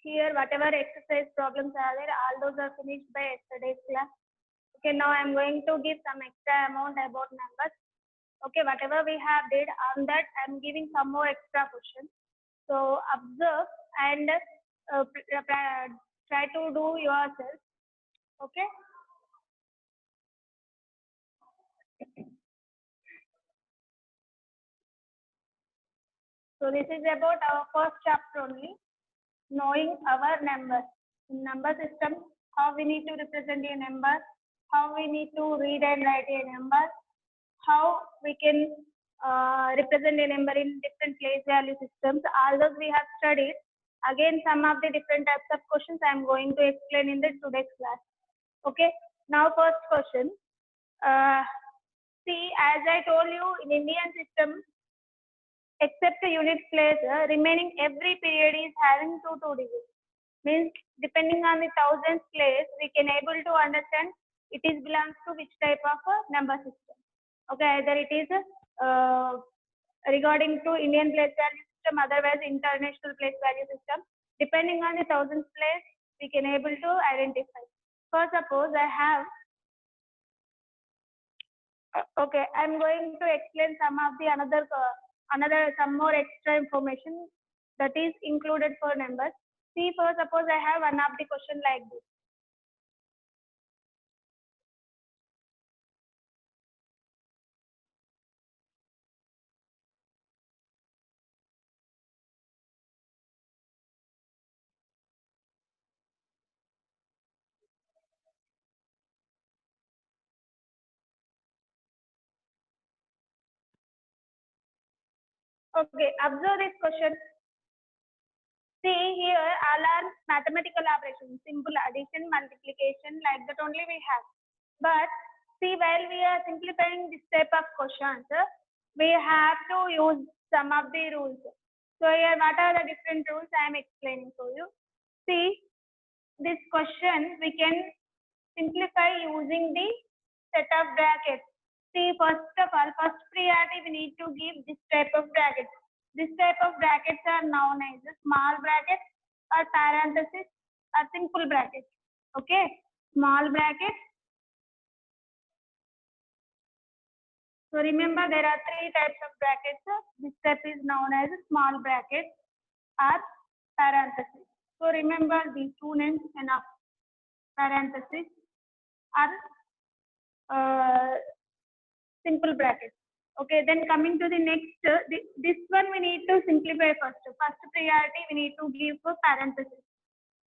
Here, whatever exercise problems are there, all those are finished by yesterday's class. Okay, now I'm going to give some extra amount about numbers. Okay, whatever we have did on that, I'm giving some more extra questions. So observe and try to do yourself. Okay. So this is about our first chapter only, knowing our numbers. In number system, how we need to represent a number, how we need to read and write a number, how we can represent a number in different place value systems. All those we have studied. Again, some of the different types of questions I am going to explain in the today's class. Okay. Now, first question. See, as I told you, in Indian system, except the unit place, remaining every period is having two digits. Means depending on the thousands place, we can able to understand it is belongs to which type of number system. Okay, either it is regarding to Indian place value system, otherwise international place value system. Depending on the thousands place, we can able to identify. For suppose I have okay, I'm going to explain some of the another some more extra information that is included for numbers. See, for suppose I have one of the question like this. Okay, observe this question. See here, all are mathematical operations, simple addition, multiplication, like that only we have. But see, while we are simplifying this type of questions, we have to use some of the rules. So here, what are the different rules I am explaining to you? See, this question we can simplify using the set of brackets. See, first of all, first priority we need to give this type of brackets. This type of brackets are known as small brackets or parenthesis or simple brackets. Okay, small brackets. So remember there are three types of brackets. This type is known as small brackets or parenthesis. So remember these two names enough. Parenthesis or simple brackets. Okay, then coming to the next, this one we need to simplify first. First priority we need to give for parenthesis.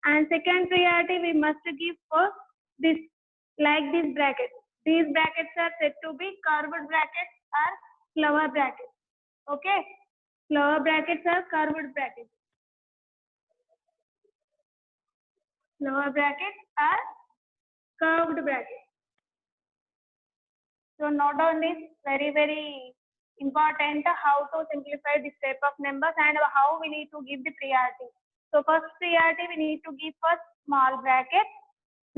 And second priority we must give for this, like this bracket. These brackets are said to be curved brackets or flower brackets. Okay, flower brackets are curved brackets. Flower brackets are curved brackets. So note down this very important how to simplify this type of numbers and how we need to give the priority. So first priority we need to give for small brackets.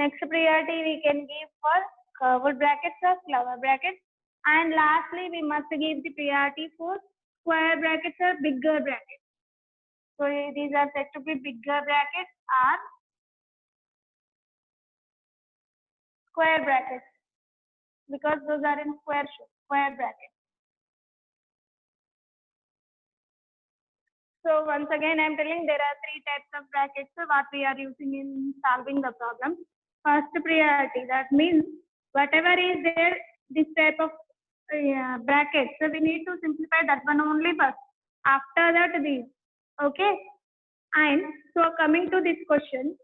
Next priority we can give for curved brackets or flower brackets. And lastly we must give the priority for square brackets or bigger brackets. So these are said to be bigger brackets or square brackets, because those are in square brackets. So once again, I'm telling there are three types of brackets what we are using in solving the problem. First priority, that means whatever is there, this type of brackets, so we need to simplify that one only first. After that, these. Okay. And so coming to this question,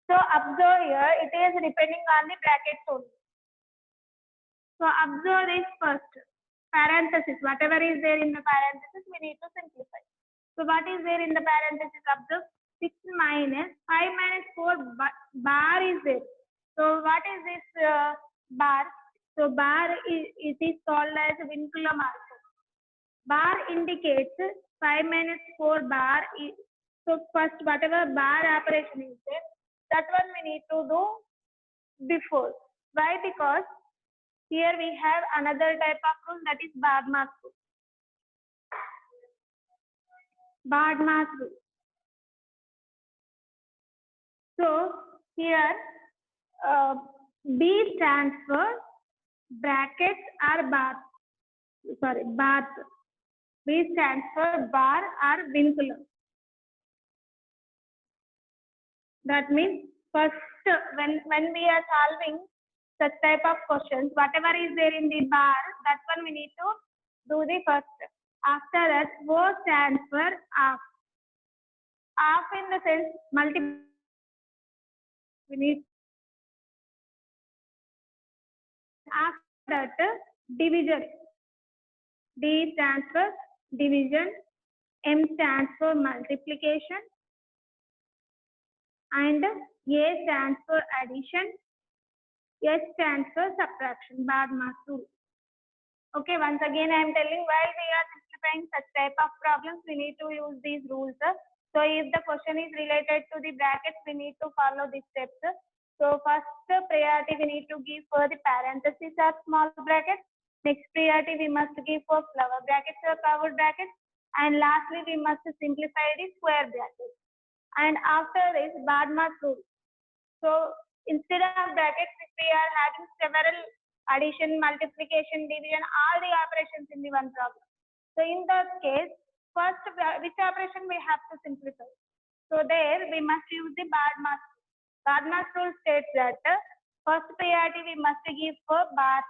so observe here, it is depending on the brackets only. So observe this first. Parenthesis, whatever is there in the parenthesis, we need to simplify. So what is there in the parenthesis? Observe 6 minus 5 minus 4 bar is there. So what is this bar? So bar it is called as vinculum also. Bar indicates 5 minus 4 bar. So first whatever bar operation is there, that one we need to do before. Why? Because here we have another type of rule, that is BODMAS rule. BODMAS rule. So here B stands for brackets or bar. Sorry, bath. B stands for bar or vinculum. That means first, when we are solving such type of questions, whatever is there in the bar, that one we need to do the first. After that, O stands for half. Half in the sense multiple. We need after that division. D stands for division. M stands for multiplication. And A stands for addition. S stands for subtraction. BODMAS rule. Okay, once again I am telling, while we are simplifying such type of problems, we need to use these rules. So if the question is related to the brackets, we need to follow these steps. So first priority we need to give for the parentheses or small brackets. Next priority we must give for flower brackets or covered brackets. And lastly we must simplify the square brackets. And after this, BODMAS rule. So instead of brackets, if we are having several addition, multiplication, division, all the operations in the one problem. So in that case, first which operation we have to simplify? So there we must use the BODMAS. BODMAS rule states that first priority we must give for bar.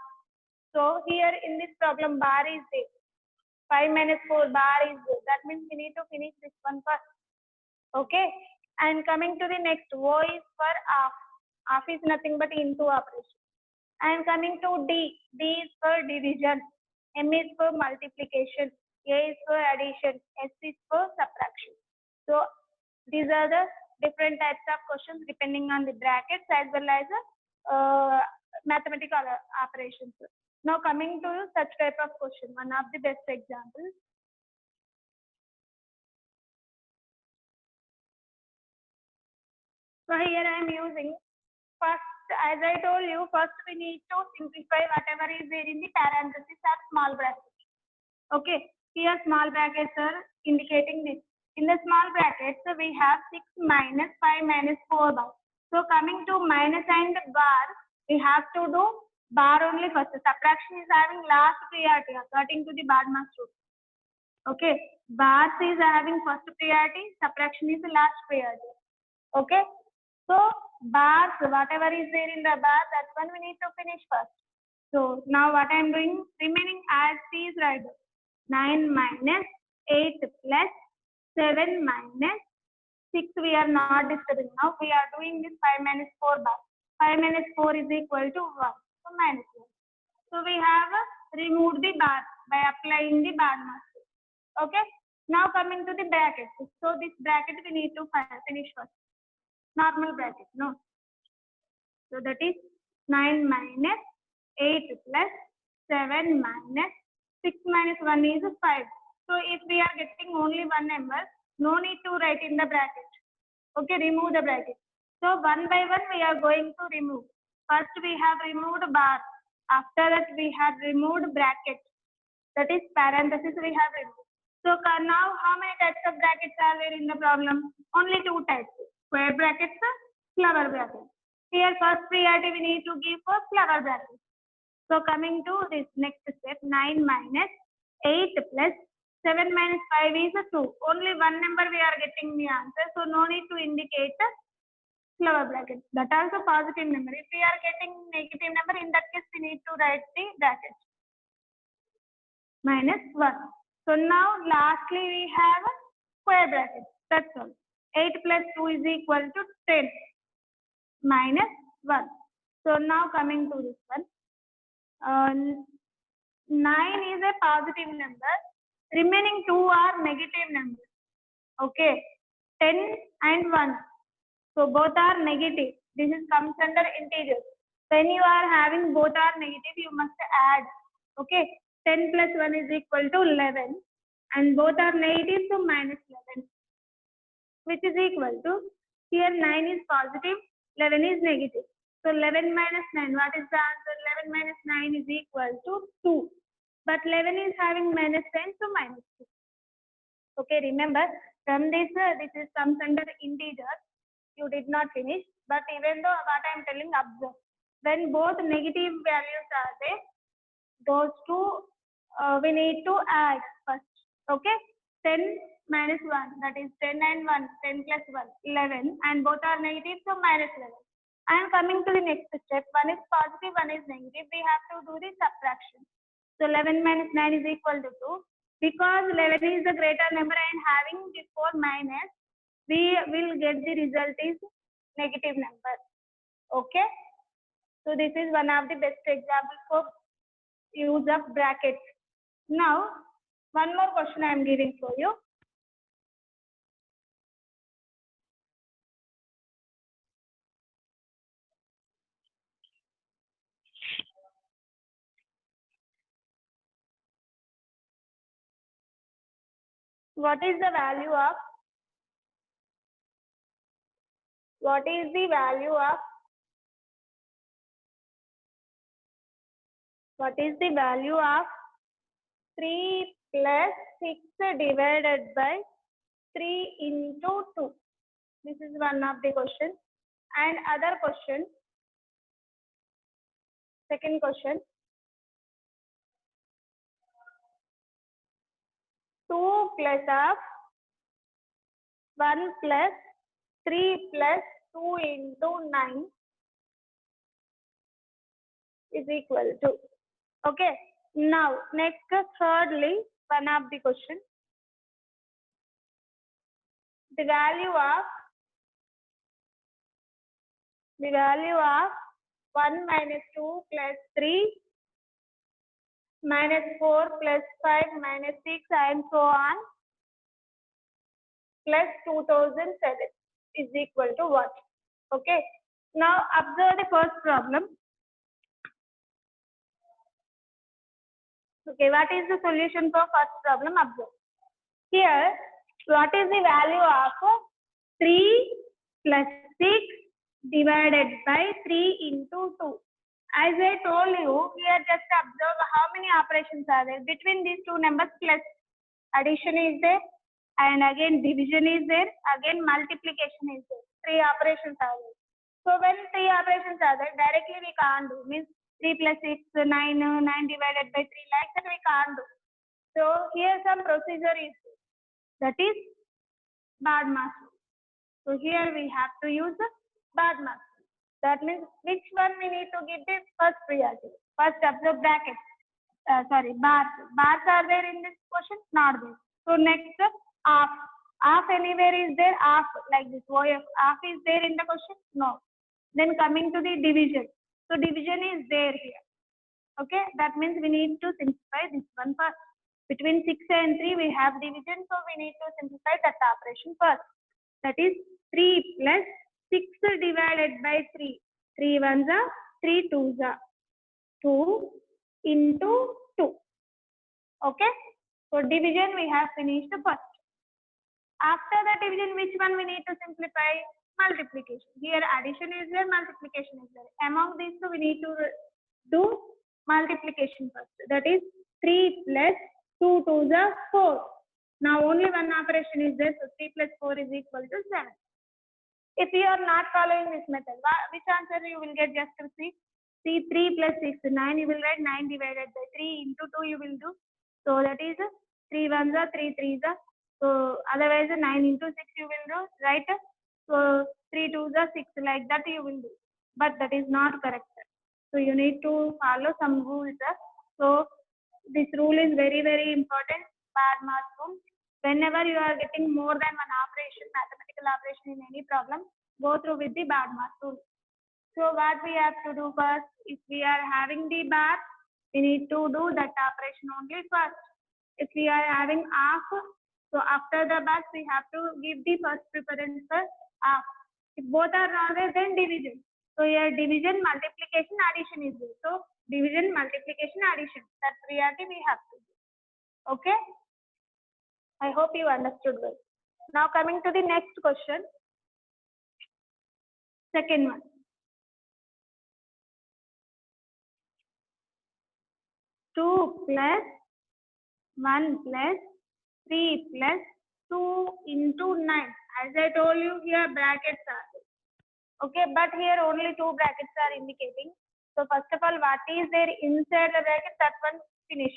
So here in this problem, bar is there. 5 minus 4 bar is there. That means we need to finish this one first. Okay, and coming to the next, O is for half. Half is nothing but into operation. And coming to D, D is for division, M is for multiplication, A is for addition, S is for subtraction. So these are the different types of questions depending on the brackets as well as mathematical operations. Now coming to such type of question, one of the best examples. So here I am using first, as I told you, first we need to simplify whatever is there in the parentheses or small brackets. Okay, here small brackets are indicating this. In the small brackets, we have 6 minus 5 minus 4 bar. So coming to minus and bar, we have to do bar only first. Subtraction is having last priority according to the BODMAS rule. Okay, bars is having first priority, subtraction is the last priority. Okay, so bars, whatever is there in the bar, that one we need to finish first. So now what I am doing, remaining as is right. 9 minus 8 plus 7 minus 6 we are not disturbing. Now we are doing this 5 minus 4 bar. 5 minus 4 is equal to 1. So minus 1. So we have removed the bar by applying the BODMAS. Okay. Now coming to the bracket. So this bracket we need to finish first. Normal bracket. No. So that is 9 minus 8 plus 7 minus 6 minus 1 is 5. So if we are getting only one number, no need to write in the bracket. Okay, remove the bracket. So one by one we are going to remove. First we have removed bar. After that we have removed bracket. That is parenthesis we have removed. So now how many types of brackets are there in the problem? Only 2 types. Square brackets, flower brackets. Here first priority we need to give for flower brackets. So coming to this next step, 9 minus 8 plus 7 minus 5 is 2. Only one number we are getting the answer. So no need to indicate the flower bracket. That also positive number. If we are getting negative number, in that case we need to write the bracket. Minus 1. So now lastly we have square bracket. That's all. 8 plus 2 is equal to 10 minus 1. So now coming to this one. 9 is a positive number. Remaining 2 are negative numbers. Okay. 10 and 1. So both are negative. This is comes under integers. When you are having both are negative, you must add. Okay. 10 plus 1 is equal to 11. And both are negative, so minus 11. Which is equal to, here 9 is positive, 11 is negative. So 11 minus 9, what is the answer? 11 minus 9 is equal to 2. But 11 is having minus 10, so minus 2. Okay, remember, from this, this is comes under integer. you did not finish, but even though what I am telling, observe. When both negative values are there, those two we need to add first. Okay, 10 minus 1, that is 10 and 1, 10 plus 1, 11, and both are negative, so minus 11. I am coming to the next step. One is positive, one is negative. We have to do the subtraction. So 11 minus 9 is equal to 2. Because 11 is the greater number and having before minus, we will get the result is negative number. Okay. So this is one of the best examples for use of brackets. Now, one more question I am giving for you. What is the value of what is the value of 3 plus 6 divided by 3 into 2? This is one of the questions. And other question, second question, 2 plus of 1 plus 3 plus 2 into 9 is equal to. Okay. Now, next, thirdly, one of the question. The value of 1 minus 2 plus 3 minus 4 plus 5 minus 6 and so on plus 2007 is equal to what? Okay. Now, observe the first problem. Okay, what is the solution for first problem? Observe. Here, what is the value of 3 plus 6 divided by 3 into 2? As I told you, here just observe how many operations are there. Between these two numbers, plus addition is there, and again division is there, again multiplication is there. 3 operations are there. So when 3 operations are there, directly we can't do. Means 3 plus 6, 9, 9 divided by 3, like that we can't do. So here some procedure is there. That is BODMAS rule. So here we have to use the BODMAS rule. That means which one we need to give the first priority. First observe brackets. Bars. Bars are there in this question? Not there. So next, half. Half anywhere is there? Half like this. OF. Half is there in the question? No. Then coming to the division. So division is there here. Okay. That means we need to simplify this one first. Between 6 and 3 we have division. So we need to simplify that operation first. That is 3 plus 6 divided by 3. 3 ones are 3 twos are 2 into 2. Okay. So division we have finished first. After the division, which one we need to simplify? Multiplication. Here addition is there, multiplication is there. Among these two we need to do multiplication first. That is 3 plus 2 twos are 4. Now only one operation is there. So 3 plus 4 is equal to 7. If you are not following this method, which answer you will get? Just to see. See 3 plus 6, 9, you will write 9 divided by 3 into 2 you will do. So that is 3 ones are 3 threes are. So otherwise 9 into 6 you will do, right? So 3 twos are 6, like that you will do. But that is not correct. So you need to follow some rules. So this rule is very, very important. BODMAS rule. Whenever you are getting more than one operation, mathematical operation in any problem, go through with the BODMAS rule. So what we have to do first, if we are having the bar, we need to do that operation only first. If we are having half, so after the bar, we have to give the first preference for half. If both are not there, then division. So here division, multiplication, addition is there. So division, multiplication, addition. That priority we have to do. Okay. I hope you understood well. Now coming to the next question. Second one. 2 plus 1 plus 3 plus 2 into 9. As I told you, here brackets are there. Okay, but here only 2 brackets are indicating. So first of all, what is there inside the bracket, that one finish.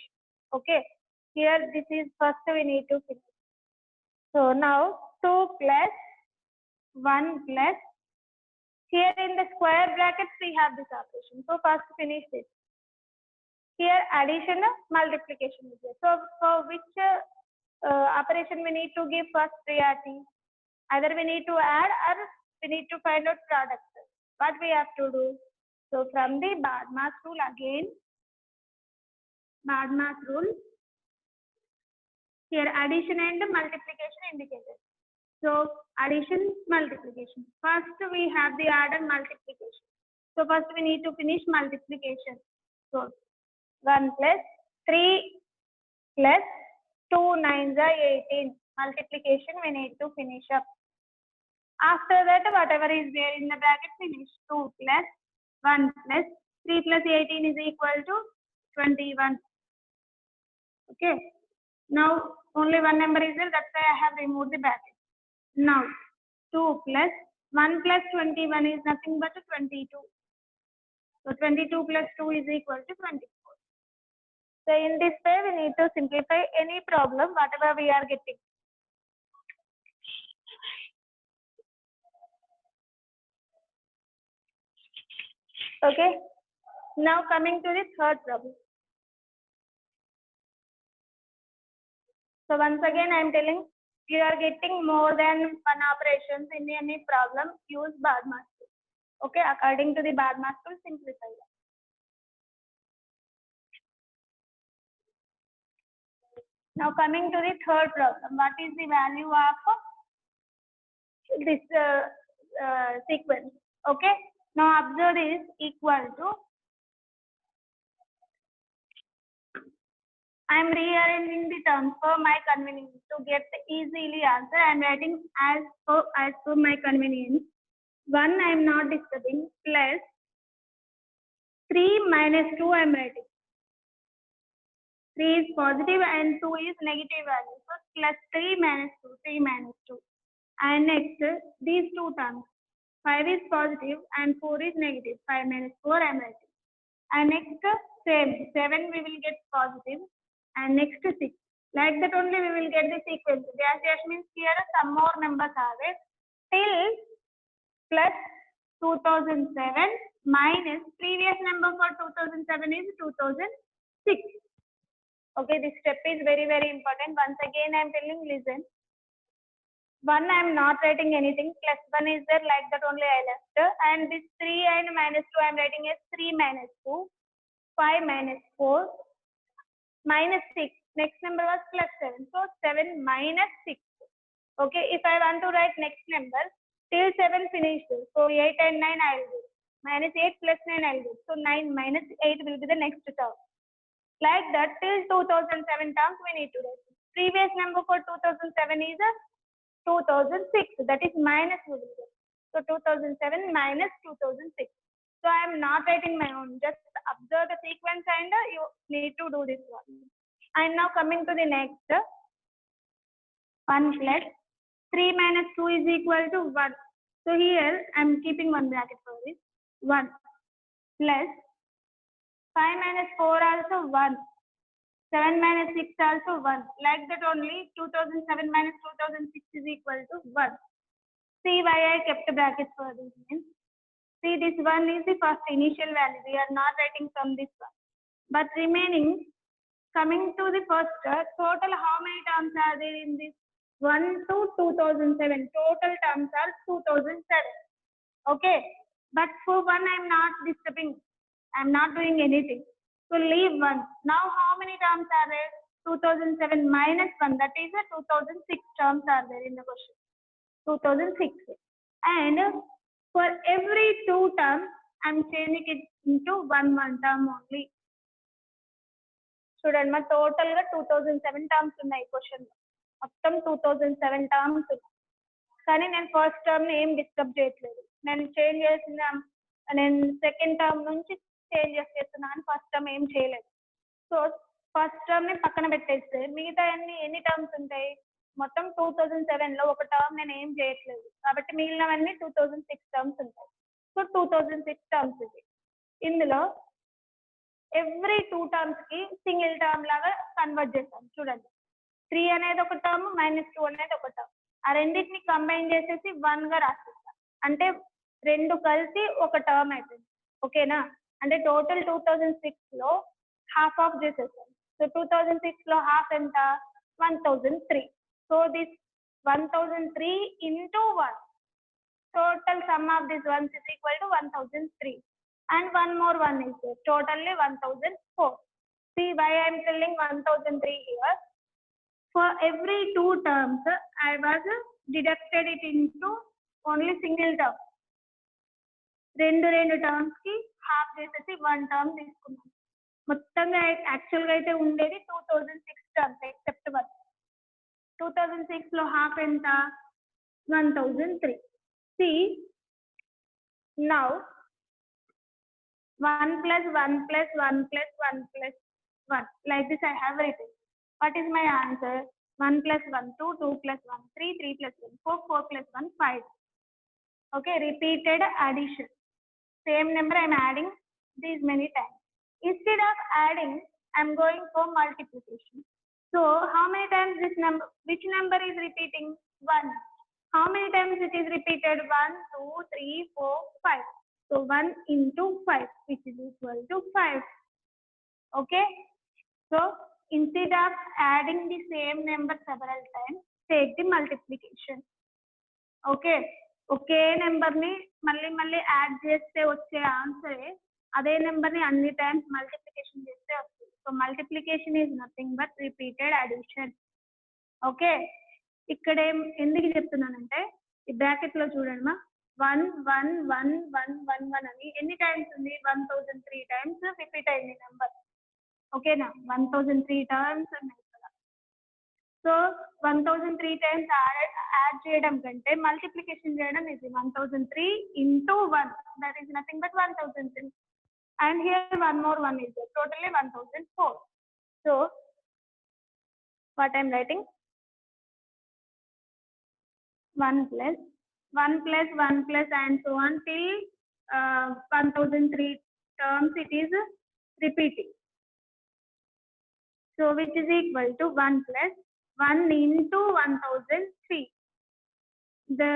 Okay, here this is first we need to finish. So now 2 plus 1 plus, here in the square brackets we have this operation. So first finish this. Here addition, multiplication is there. So for which operation we need to give first priority? Either we need to add or we need to find out product. What we have to do? So from the BODMAS rule again, BODMAS rule, here addition and multiplication indicated. So addition, multiplication. First we have the order multiplication. So first we need to finish multiplication. So 1 plus 3 plus 2 9s are 18. Multiplication we need to finish up. After that, whatever is there in the bracket, finish. 2 plus 1 plus 3 plus 18 is equal to 21. Okay. Now only one number is there, that's why I have removed the bracket. Now 2 plus 1 plus 21 is nothing but 22. So 22 plus 2 is equal to 24. So in this way, we need to simplify any problem, whatever we are getting. Okay. Now coming to the third problem. So once again, I am telling, you are getting more than one operations in any problem, use BODMAS tool. Okay, according to the BODMAS tool, simplify that. Now coming to the third problem, what is the value of this sequence? Okay, now observe is equal to, I am rearranging the terms for my convenience to get easily answer. I am writing as per my convenience. 1 I am not disturbing, plus 3 minus 2 I am writing. 3 is positive and 2 is negative value. So plus 3 minus 2, 3 minus 2. And next, these two terms. 5 is positive and 4 is negative. 5 minus 4 I am writing. And next, same. 7 we will get positive. And next 6. Like that only we will get the sequence. Dash means here some more numbers are there. Till plus 2007 minus previous number for 2007 is 2006. Okay, this step is very, very important. Once again, I am telling, listen. 1 I am not writing anything. Plus 1 is there, like that only I left. And this 3 and minus 2 I am writing as 3 minus 2. 5 minus 4. Minus 6. Next number was plus 7. So 7 minus 6. Okay, if I want to write next number, till 7 finished. So 8 and 9 I will do. Minus 8 plus 9 I will do. So 9 minus 8 will be the next term. Like that, till 2007 terms we need to write. Previous number for 2007 is 2006. That is minus will be there. So 2007 minus 2006. So I am not writing my own. Just observe the sequence and you need to do this one. I am now coming to the next. 1 plus 3 minus 2 is equal to 1. So here I am keeping one bracket for this. 1 plus 5 minus 4 also 1. 7 minus 6 also 1. Like that only 2007 minus 2006 is equal to 1. See why I kept a bracket for this means. See, this one is the first initial value. We are not writing from this one. But remaining, coming to the first, total how many terms are there in this? 1 to 2007. Total terms are 2007. Okay. But for 1, I am not disturbing. I am not doing anything. So leave 1. Now how many terms are there? 2007 minus 1. That is a 2006 terms are there in the question. 2006. And for every 2 terms, I am changing it into one term only. Student, my total 2007 terms ఉన్నాయి question మొత్తం 2007 terms. కానీ నేను first term ని ఏం disturb చేయట్లేదు. నేను change చేసిన నేను సెకండ్ టర్మ్ నుంచి చేంజెస్ చేస్తున్నాను, ఫస్ట్ టర్మ్ ఏం చేయలేదు. సో ఫస్ట్ టర్మ్ ని పక్కన పెట్టేస్తే మిగతా ఎన్ని టర్మ్స్ ఉంటాయి? మొత్తం 2007 లో ఒక టర్మ్ నేను ఏం చేయట్లేదు కాబట్టి మిగిలినవన్నీ 2006 టర్మ్స్ ఉంటాయి. సో 2006 టర్మ్స్ ఇది. ఇందులో ఎవ్రీ 2 టర్మ్స్ కి సింగిల్ టర్మ్ లాగా కన్వర్ట్ చేస్తాం. చూడండి 3 అనేది ఒక టర్మ్ -2 అనేది ఒక టర్మ్. ఆ రెండింటిని కంబైన్ చేసేసి 1 గా రాసేస్తాం. అంటే రెండు కలిసి ఒక టర్మ్ అవుతుంది. ఓకేనా? అంటే టోటల్ 2006 లో హాఫ్ ఆఫ్ చేసేస్తాం. సో 2006 లో హాఫ్ ఎంత? 1003. So this 1003 into 1. Total sum of these ones is equal to 1003. And one more one is there. Totally 1004. See why I am telling 1003 here. For every 2 terms, I was deducted it into only single term. రెండు terms కి half చేసేసి 1 term తీసుకున్నాం. మొత్తంగా యాక్చువల్గా అయితే ఉండేది 2006 terms except 1. 2006 లో half ఎంత? 1003. See, now 1 plus 1 plus 1 plus 1 plus 1. Like this I have written. What is my answer? 1 plus 1 2, 2 plus 1 3, 3 plus 1 4, 4 plus 1 5. Okay, repeated addition. Same number I am adding these many times. Instead of adding, I am going for multiplication. So how many times this number, which number is repeating? 1. How many times it is repeated? 1, 2, 3, 4, 5. So 1 into 5, which is equal to 5. Okay. So instead of adding the same number several times, take the multiplication. Okay. Okay number ని మళ్ళీ add చేస్తే వచ్చే ఆన్సరే అదే number ని అన్ని times multiplication చేస్తే వస్తుంది. So multiplication is nothing but repeated addition. Okay. ఇక్కడ ఎందుకు చెప్తున్నానంటే ఈ బ్రాకెట్ లో చూడండి 1 1 1 1 1 1 అని ఎన్ని టైమ్స్ ఉంది? 1003 టైమ్స్ రిపీట్ అయింది నెంబర్. ఓకేనా? 1003 టైమ్స్ ఉన్నాయి ఇక్కడ. సో 1003 టైమ్స్ యాడ్ చేయడం కంటే మల్టిప్లికేషన్ చేయడం ఇది 1003 into 1, that is nothing but 1003. And here one more one is there, totally 1004. So what I am writing? 1 plus 1 plus 1 plus and so on till 1003 terms it is repeating. So which is equal to 1 plus 1 into 1003. The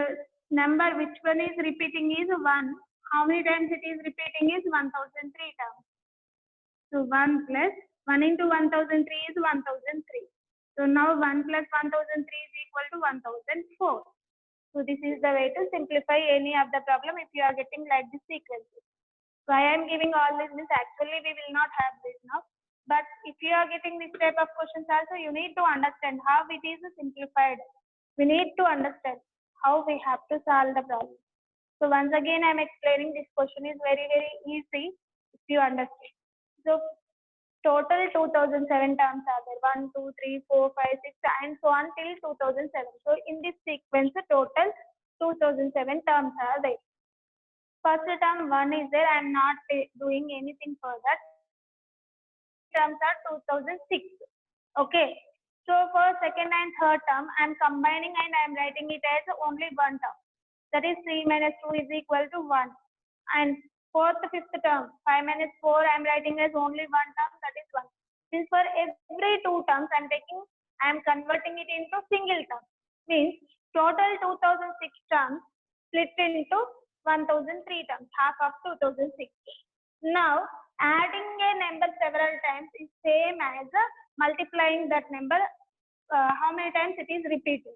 number which one is repeating is 1. How many times it is repeating is 1003 times. So 1 plus 1 into 1003 is 1003. So now 1 plus 1003 is equal to 1004. So this is the way to simplify any of the problem if you are getting like this sequences. Why I am giving all this means actually we will not have this now. But if you are getting this type of questions also, you need to understand how it is simplified. We need to understand how we have to solve the problem. So once again I am explaining, this question is very easy if you understand. So total 2007 terms are there, 1 2 3 4 5 6 and so on till 2007. So in this sequence total 2007 terms are there. First term 1 is there, I am not doing anything further. Terms are 2006. Okay. So for second and third term I am combining and I am writing it as only one term, that is 3 minus 2 is equal to 1. And fourth fifth term 5 minus 4 I am writing as only one term, that is 1. Since for every 2 terms I am converting it into single term, means total 2006 terms split into 1003 terms, half of 2006. Now adding a number several times is same as multiplying that number how many times it is repeated.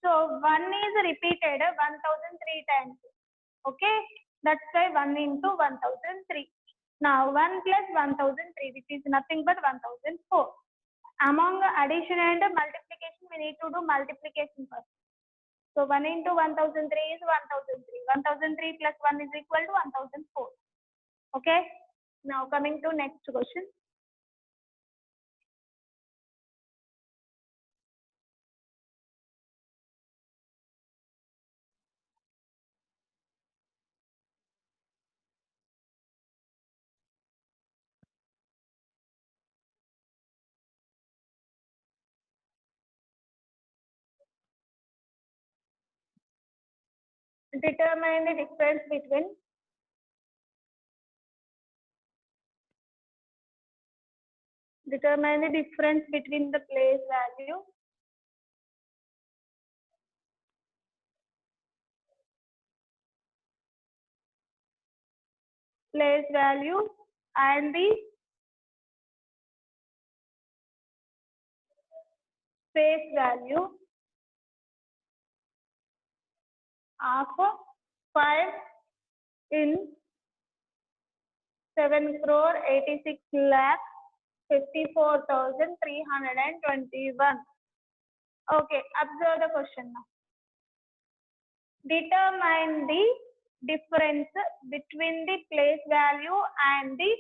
So 1 is repeated 1003 times. Okay, that's why 1 into 1003. Now 1 plus 1003, which is nothing but 1004. Among addition and multiplication we need to do multiplication first. So 1 into 1003 is 1003. 1003 plus 1 is equal to 1004. Okay. Now coming to next question. determine the difference between the place value and the face value of 5 in 7,86,54,321. Okay, observe the question now. Determine the difference between the place value and the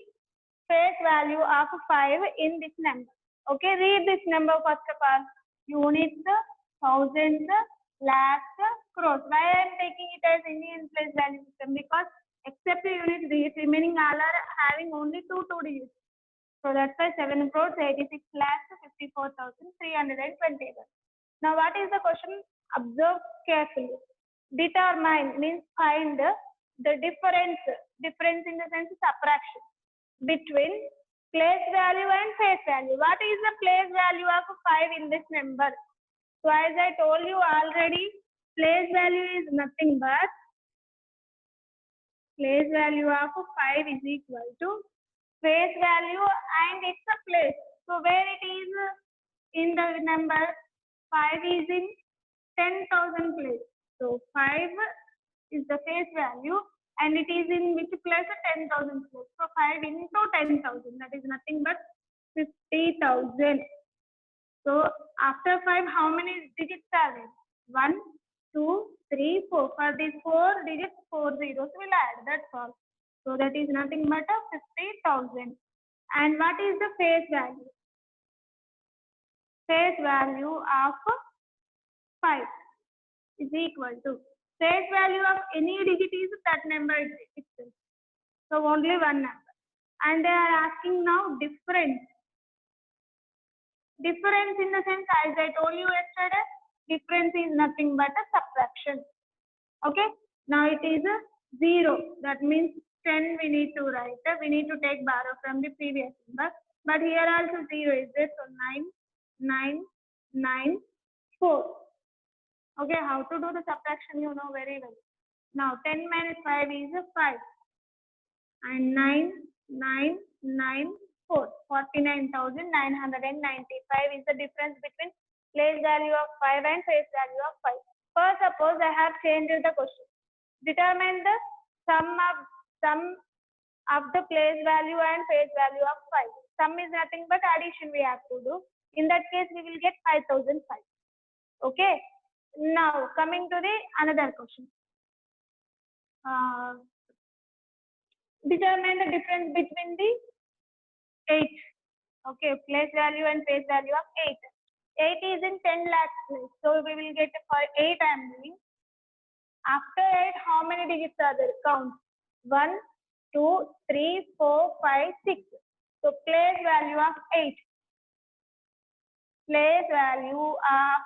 face value of 5 in this number. Okay, read this number first of all. Units, thousands, lakhs, crores. Why I am taking it as Indian place value system? Because except the unit digits, remaining all are having only two digits. So that's why 7 crores 86 lakhs 54,321. Now what is the question? Observe carefully. Determine means find the difference in the sense subtraction between place value and face value. What is the place value of 5 in this number? So as I told you already, place value is nothing but place value of 5 is equal to face value and it's a place. So where it is in the number, 5 is in 10,000 place. So 5 is the face value and it is in which place? 10,000 place. So 5 into 10,000, that is nothing but 50,000. So after 5, how many digits are there? 1, 2, 3, 4. For these 4 digits, 4 zeros will add. That's all. So that is nothing but a 50,000. And what is the face value? Face value of 5 is equal to face value of any digit is that number itself. So only one number. And they are asking now difference. Difference in the sense, as I told you yesterday, difference is nothing but a subtraction. Okay. Now it is a 0. That means 10 we need to write. We need to take borrow from the previous number. But here also 0 is there. So 9, 9, 9, 4. Okay, how to do the subtraction you know very well. Now 10 minus 5 is 5. And 9, 9, 9, 4. 49,995 is the difference between place value of 5 and face value of 5. First, suppose I have changed the question. Determine the sum of the place value and face value of 5. Sum is nothing but addition we have to do. In that case, we will get 5,005. Okay. Now, coming to the another question. Determine the difference between the 8. Okay, place value and face value of 8. 8 is in 10 lakhs place. So we will get for 8 I am doing. After 8, how many digits are there? Count. 1, 2, 3, 4, 5, 6. So place value of 8. Place value of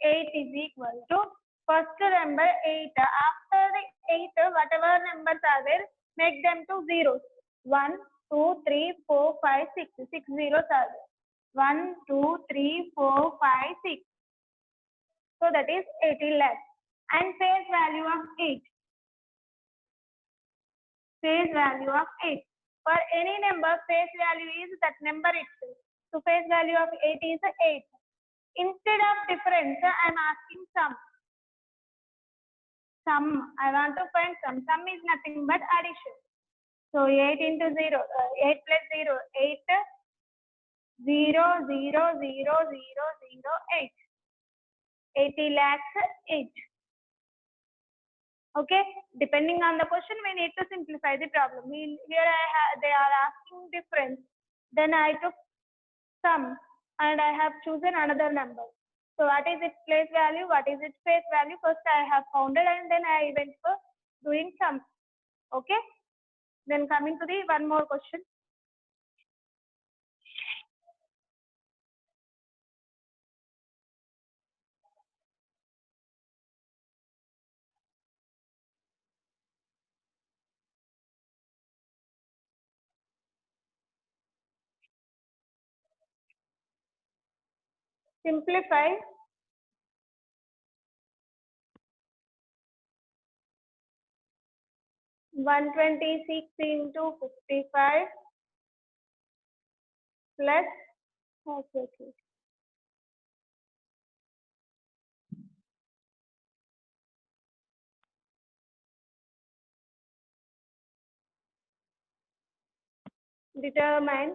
8 is equal to first number 8. After the 8, whatever numbers are there, make them to zeros. 1, 2, 3, 4, 5, 6. 6 zeros are there. 1, 2, 3, 4, 5, 6. So that is 80 lakhs. And face value of 8. Face value of 8. For any number, face value is that number itself. So face value of 8 is 8. Instead of difference, I am asking sum. Sum. I want to find sum. Sum is nothing but addition. So 8 into 0, 8 plus 0, 8, 0, 0, 0, 0, 0, 8. 80 lakhs 8. Okay, depending on the question, we need to simplify the problem. Here they are asking difference. Then I took sum and I have chosen another number. So what is its place value? What is its face value? First I have founded and then I went for doing sum. Okay. Then coming to the one more question. Simplify. One 126 into 55 plus okay. Determine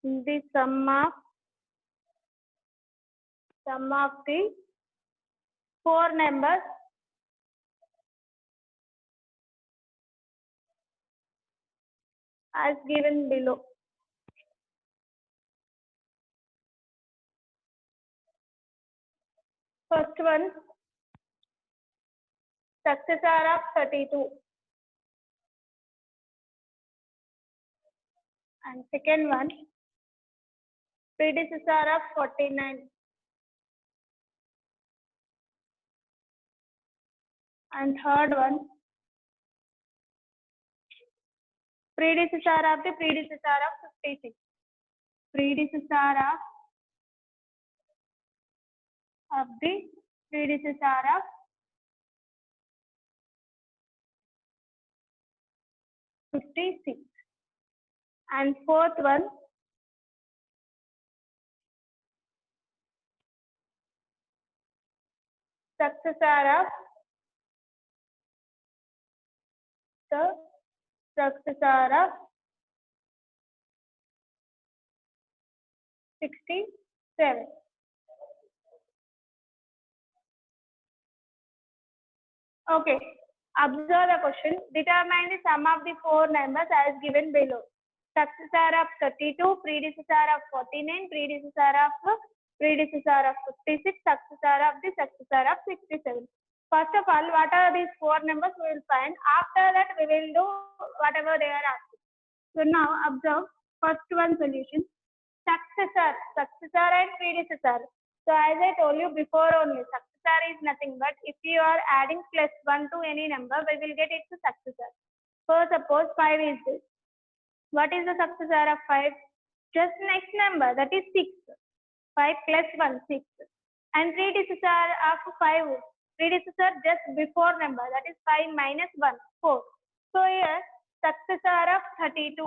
the sum of the four numbers as given below. First one, successor of 32. And second one, predecessor of 49. And third one, predecessor of the predecessor of 56. Predecessor of the predecessor of 56. And fourth one, successor of the successor of 67. Okay. Observe the question. Determine the sum of the four numbers as given below. Successor of 32, predecessor of 49, predecessor of 56, successor of the successor of 67. First of all, what are these four numbers we will find. After that, we will do whatever they are asking. So now observe first one solution. Successor and predecessor. So as I told you before only, successor is nothing but if you are adding plus 1 to any number, we will get it to successor. So suppose 5 is this. What is the successor of 5? Just next number, that is 6. 5 plus 1, 6. And predecessor of 5, predecessor just before number, that is 5 minus 1, 4. So here, successor of 32.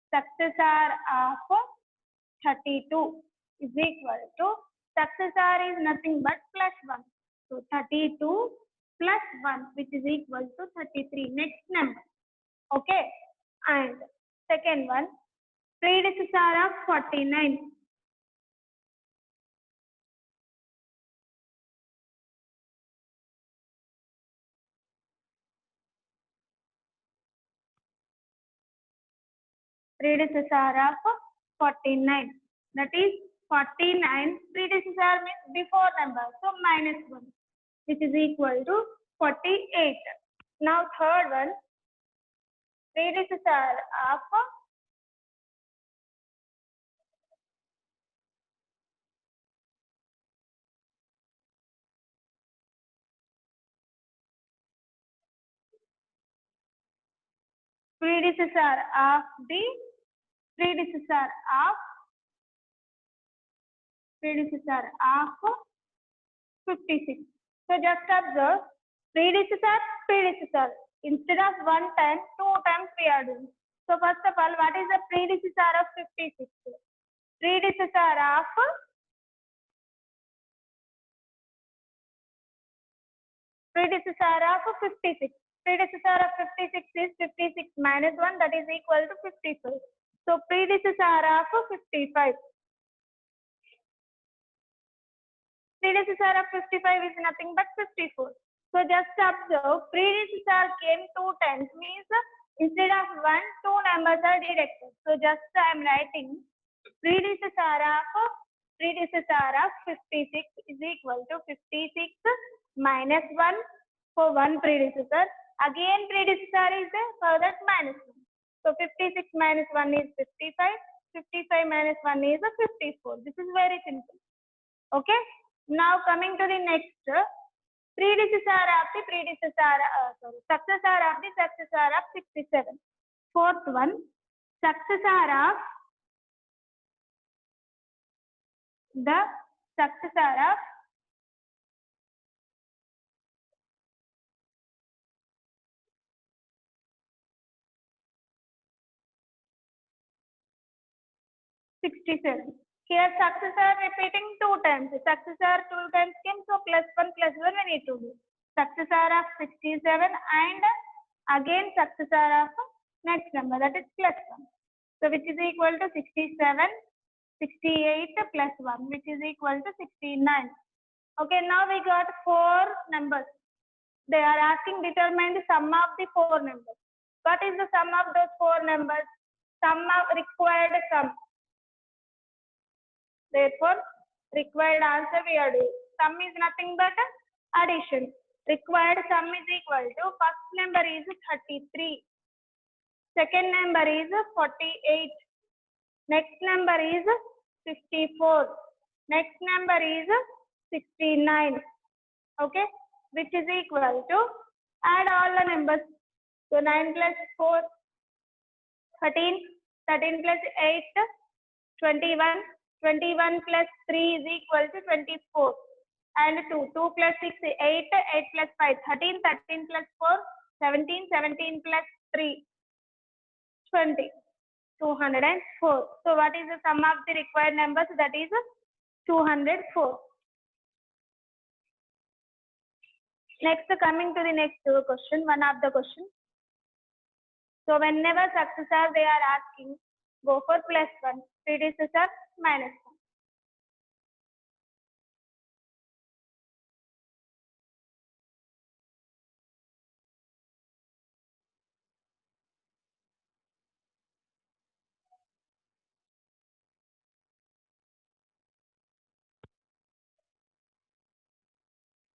Successor of 32 is equal to, successor is nothing but plus 1. So 32 plus 1, which is equal to 33. Next number. Okay. And second one, predecessor of 49. Predecessor of 49. That is 49. Predecessor means before number. So minus 1, which is equal to 48. Now third one, predecessor of 56. So just observe, predecessor. Instead of one time, two times we are doing. So first of all, what is the predecessor of 56? Predecessor of 56. Predecessor of 56 is 56 minus 1, that is equal to 55. So predecessor of 55. Predecessor of 55 is nothing but 54. So just observe, predecessor came two times, means instead of 1, 2 numbers are deducted. So just I am writing predecessor of 56 is equal to 56 minus 1 for one predecessor. Again predecessor is there, for that minus 1. So 56 minus 1 is 55. 55 minus 1 is 54. This is very simple. Okay. Now coming to the next, successor of the successor of 67. Fourth one, successor of the successor of 67. Here successor repeating 2 times. Successor 2 times came, so +1 +1 we need to do. Successor of 67 and again successor of next number, that is +1. So which is equal to 67, 68 +1, which is equal to 69. Okay, now we got 4 numbers. They are asking determine the sum of the 4 numbers. What is the sum of those 4 numbers? Sum of required sum. Therefore, required answer we are doing. Sum is nothing but addition. Required sum is equal to first number is 33. Second number is 48. Next number is 54. Next number is 69. Okay, which is equal to, add all the numbers. So 9 plus 4, 13, 13 plus 8, 21, 21 plus 3 is equal to 24. And 2, 2 plus 6, 8, 8 plus 5, 13, 13 plus 4, 17, 17 plus 3, 20, 204. So what is the sum of the required numbers? That is 204. Next, coming to the next question, one of the question. So whenever successor they are asking, go for +1, predecessor -1.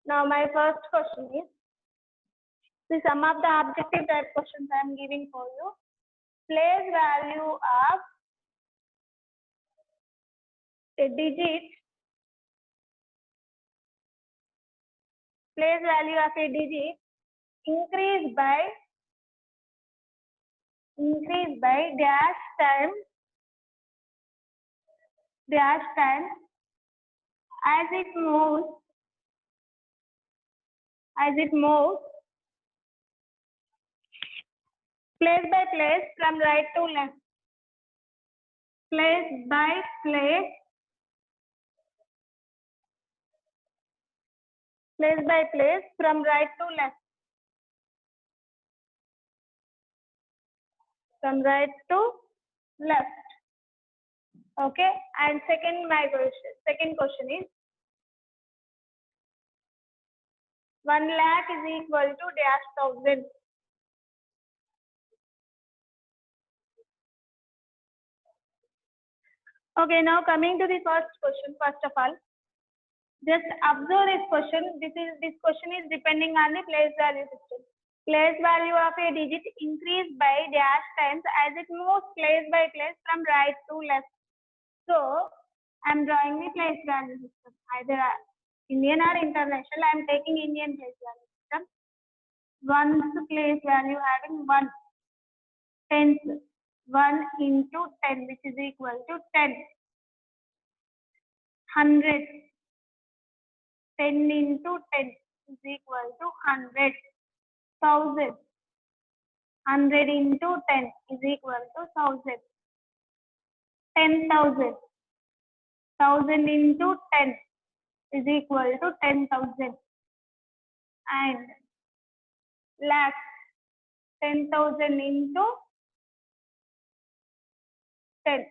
Now my first question is, the sum of the objective type questions I am giving for you. Place value of a digit, place value of a digit increase by dash time as it moves place by place from right to left. Place by place from right to left. From right to left. Okay, and second question is 1 lakh is equal to dash thousand. Okay, now coming to the first question. First of all, just observe this question. This question is depending on the place value system. Place value of a digit increase by dash times as it moves place by place from right to left. So I am drawing the place value system, either Indian or international. I am taking Indian place value system. One's place value having 1, tens, 1 into 10, which is equal to 10. 100, 10 into 10 is equal to 100. 1000, 100 into 10 is equal to 1000. 10,000, 1000 into 10 is equal to 10,000. And lakh, 10,000 into 10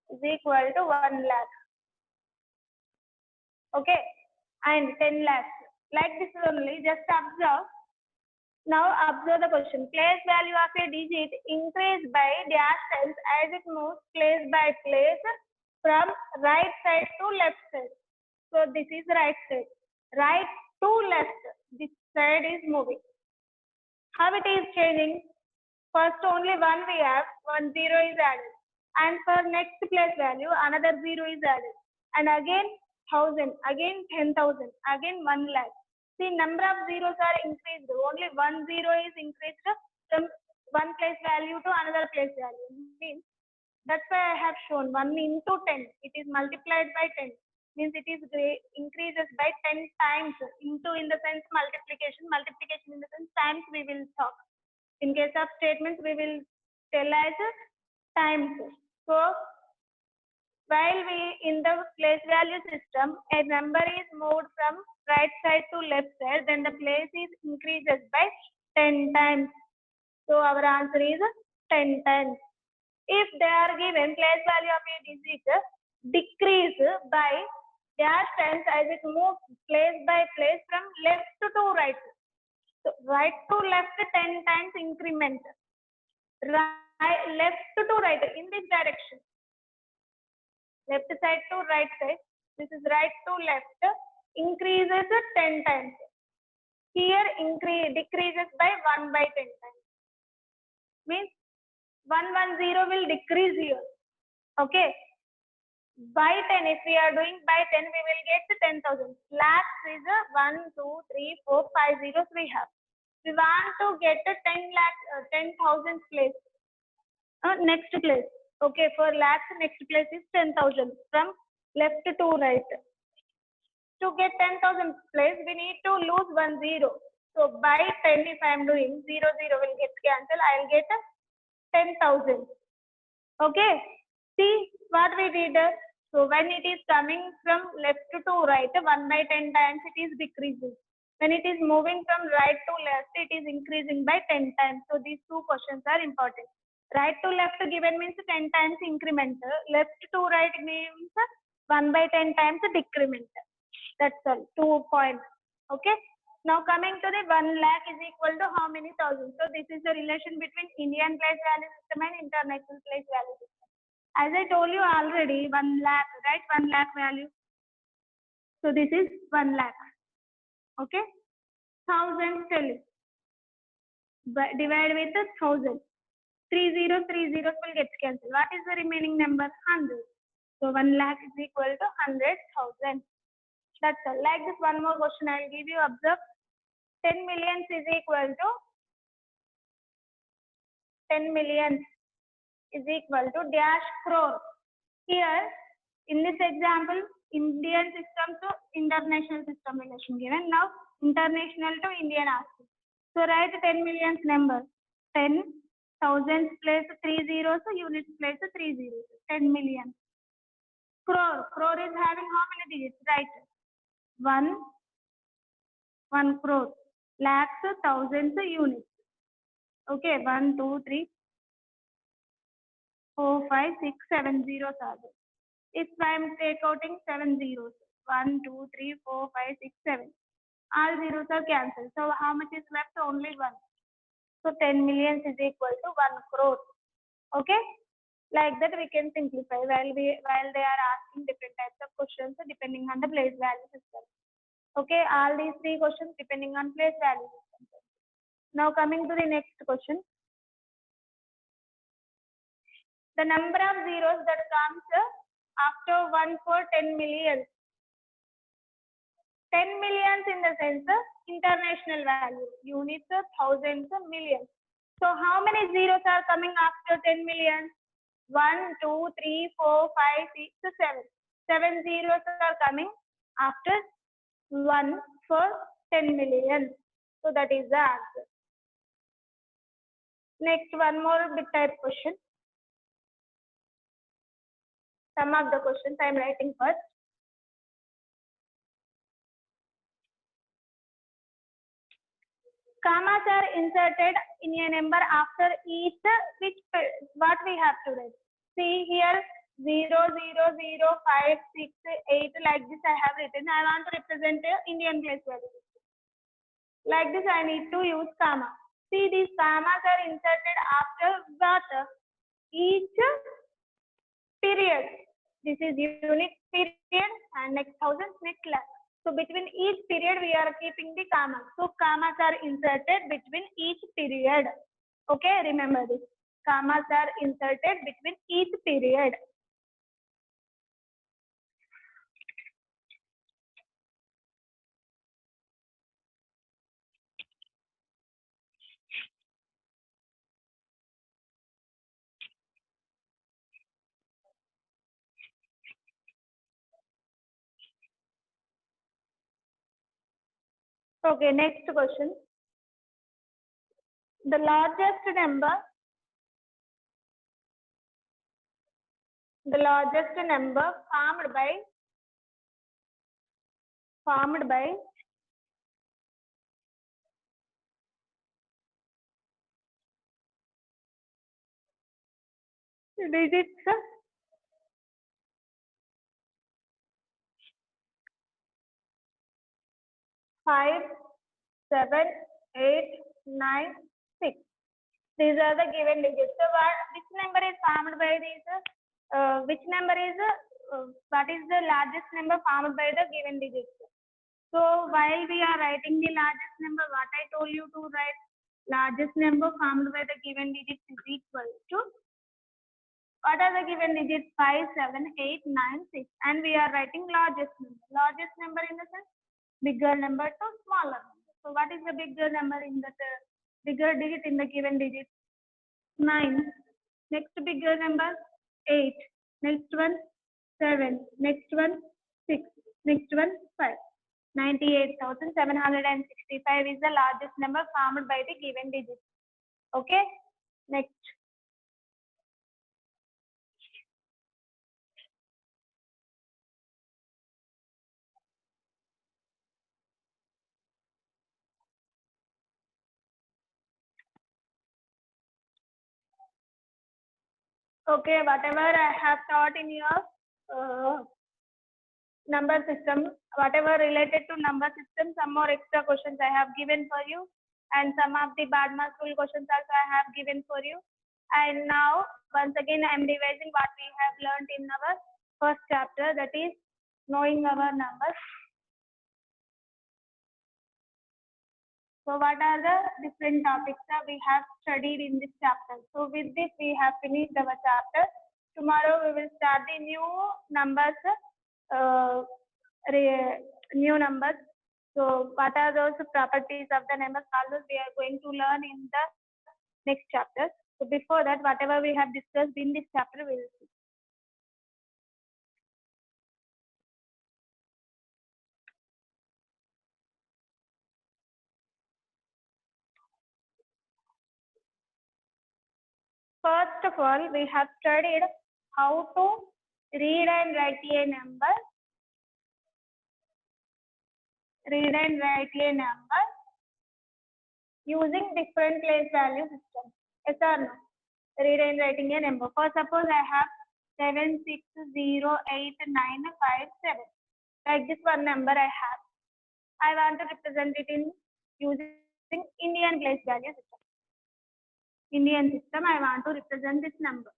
is equal to 1 lakh. Okay, and 10 lakhs. Like this only, just observe. Now observe the question. Place value of a digit increase by dash times as it moves place by place from right side to left side. So this is right side. Right to left, this side is moving. How it is changing? First only 1 we have, 1 0 is added. And for next place value, another 0 is added. And again 1000, again 10,000, again 1 lakh. See, number of zeros are increased. Only 1 0 is increased from one place value to another place value. Means That's why I have shown 1 into 10. It is multiplied by 10. Means it is increases by 10 times. Into in the sense multiplication. Multiplication in the sense times we will talk. In case of statements, we will tell as times. So while we in the place value system, a number is moved from right side to left side, then the place is increases by 10 times. So our answer is 10 times. If they are given place value of a digit decrease by dash times as it moves place by place from left to right. So right to left 10 times increment. Right, left to right in this direction. Left side to right side. This is right to left. Increases 10 times. Here decreases by 1 by 10 times. Means 110 will decrease here. Okay. By 10, if we are doing by 10, we will get 10,000. Lakhs is 1, 2, 3, 4, 5 zeros we have. We want to get 10,000 place. Next place. Okay, for lakhs, next place is 10,000 from left to right. To get 10,000 place, we need to lose 1 0. So by 10, if I am doing 0 0 will get cancelled. I will get 10,000. Okay. See what we did. So when it is coming from left to right, 1 by 10 times it is decreasing. When it is moving from right to left, it is increasing by 10 times. So these two questions are important. Right to left given means 10 times increment. Left to right means 1 by 10 times decrement. That's all. 2 points. Okay. Now coming to the 1 lakh is equal to how many thousands? So this is the relation between Indian place value system and international place value system. As I told you already, 1 lakh, right? 1 lakh value. So this is 1 lakh. Okay. 1000 tell you. Divide with 1000. 3 zeros will get cancelled. What is the remaining number? 100. So 1 lakh is equal to 100,000. That's all. Like this, one more question I will give you. Observe. 10 millions is equal to 10 millions is equal to dash crore. Here, in this example, Indian system to international system relation given. Now, international to Indian asking. So, write 10 millions number. 10 thousands place 3 zeros, units place 3 zeros. 10 million. Crore. Crore is having how many digits? Right. 1 crore. Lakhs, thousands, units. Okay, 1, 2, 3, 4, 5, 6, 7 zeros are there. If I am taking 7 zeros, 1, 2, 3, 4, 5, 6, 7. All zeros are cancelled. So how much is left? Only 1. So 10 millions is equal to 1 crore. Okay? Like that we can simplify while they are asking different types of questions depending on the place value system. Okay, all these 3 questions depending on place value system. Now coming to the next question. The number of zeros that comes after 1 for 10 million. 10 millions in the sense international value. Units, thousands, millions. So how many zeros are coming after 10 million? 1, 2, 3, 4, 5, 6, 7. 7 zeros are coming after 1 for 10 million. So that is the answer. Next, one more bit type question. Some of the questions I am writing first. Commas are inserted in a number after each what we have to write. See here 0, 0, 0, 5, 6, 8 like this I have written. I want to represent Indian place value. Like this I need to use comma. See these commas are inserted after what? Each period. This is unit period and next thousand, next lakh. So between each period we are keeping the commas. So commas are inserted between each period. Okay, remember this. Commas are inserted between each period. Okay, next question. The largest number formed by digits 5, 7, 8, 9, 6. These are the given digits. So which number is formed by these? What is the largest number formed by the given digits? So while we are writing the largest number, what I told you to write, largest number formed by the given digits is equal to, what are the given digits? 5, 7, 8, 9, 6. And we are writing largest number. Largest number in the sense, bigger number to smaller number. So what is the bigger number in the bigger digit in the given digit? 9. Next bigger number, 8. Next one, 7. Next one, 6. Next one, 5. 98,765 is the largest number formed by the given digit. Okay. Next. Okay, whatever I have taught in your number system, whatever related to number system, some more extra questions I have given for you, and some of the bad marks full questions also I have given for you. And now once again I am revising what we have learned in our first chapter, that is knowing our numbers. So what are the different topics that we have studied in this chapter? So with this we have finished our chapter. Tomorrow we will start the new numbers, new numbers. So what are those properties of the numbers? All those we are going to learn in the next chapter. So before that, whatever we have discussed in this chapter, we will see. First of all, we have studied how to read and write a number. Read and write a number using different place value system. Yes or no? Read and writing a number. For suppose I have 7608957. Like this one number I have. I want to represent it in using Indian place value system. Indian system, I want to represent this number.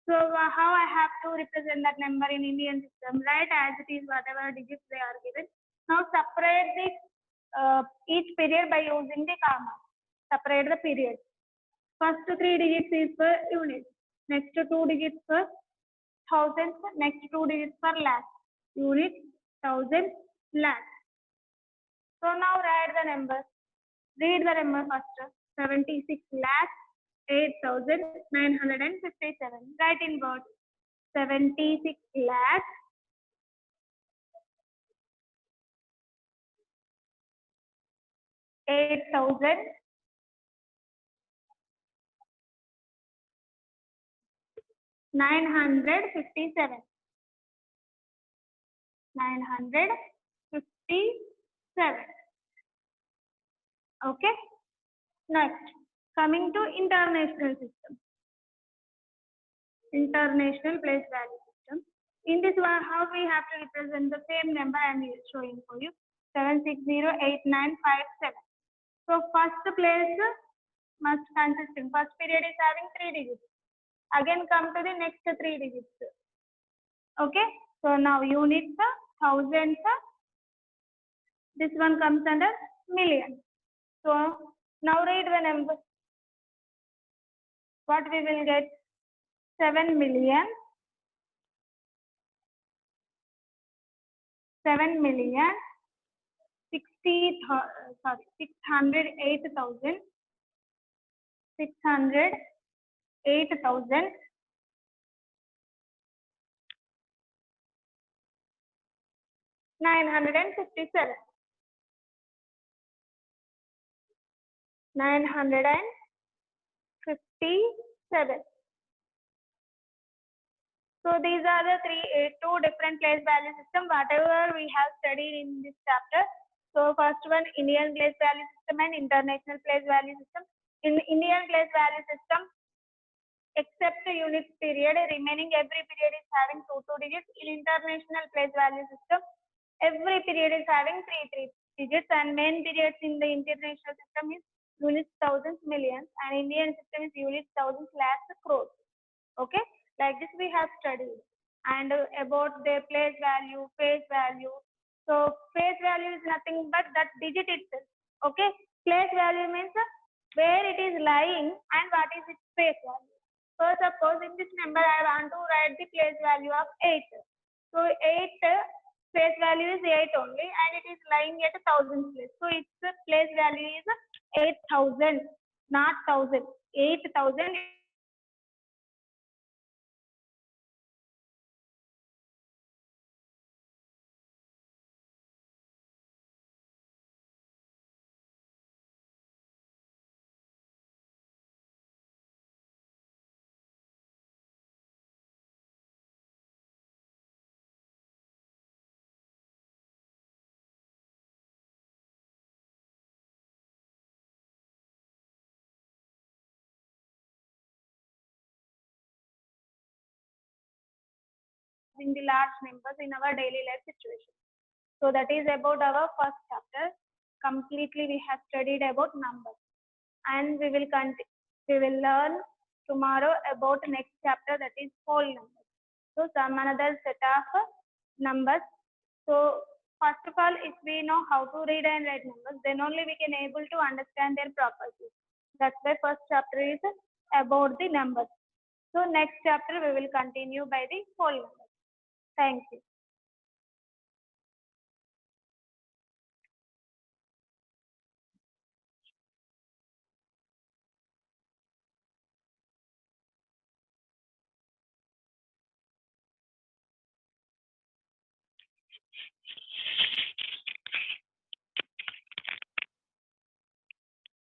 So how I have to represent that number in Indian system? Write as it is, whatever digits they are given. Now separate this each period by using the comma. Separate the period. First 3 digits is for unit. Next 2 digits for thousands. Next 2 digits for lakh. Unit, thousand, lakh. So now write the numbers. Read the number first. 76 lakh 8,957. Write in words. 76 lakh 8,957. 957. Okay. Next, coming to international system. International place value system. In this one, how we have to represent the same number I am showing for you. 7608957. So first place must consist in first period is having 3 digits. Again come to the next 3 digits. Okay. So now units, thousands, this one comes under million. So now read the number. What we will get? 7 million 608,000 957. 957. So these are the two different place value system whatever we have studied in this chapter. So first one, Indian place value system and international place value system. In Indian place value system, except the unit period, remaining every period is having two digits. In international place value system, every period is having three digits, and main periods in the international system is units, thousands, millions, and Indian system is units, thousands, lakhs, crores. Okay, like this we have studied. And about their place value, face value. So face value is nothing but that digit itself. Okay, place value means where it is lying and what is its face value. So suppose in this number I want to write the place value of 8. So 8 face value is 8 only, and it is lying at 1,000 place. So its place value is 8,000, not 1,000. 8,000. In the large numbers in our daily life situation. So that is about our first chapter. Completely we have studied about numbers, and we will learn tomorrow about next chapter, that is whole numbers. So some another set of numbers. So first of all, if we know how to read and write numbers, then only we can able to understand their properties. That's why first chapter is about the numbers. So next chapter we will continue by the whole numbers. Thank you.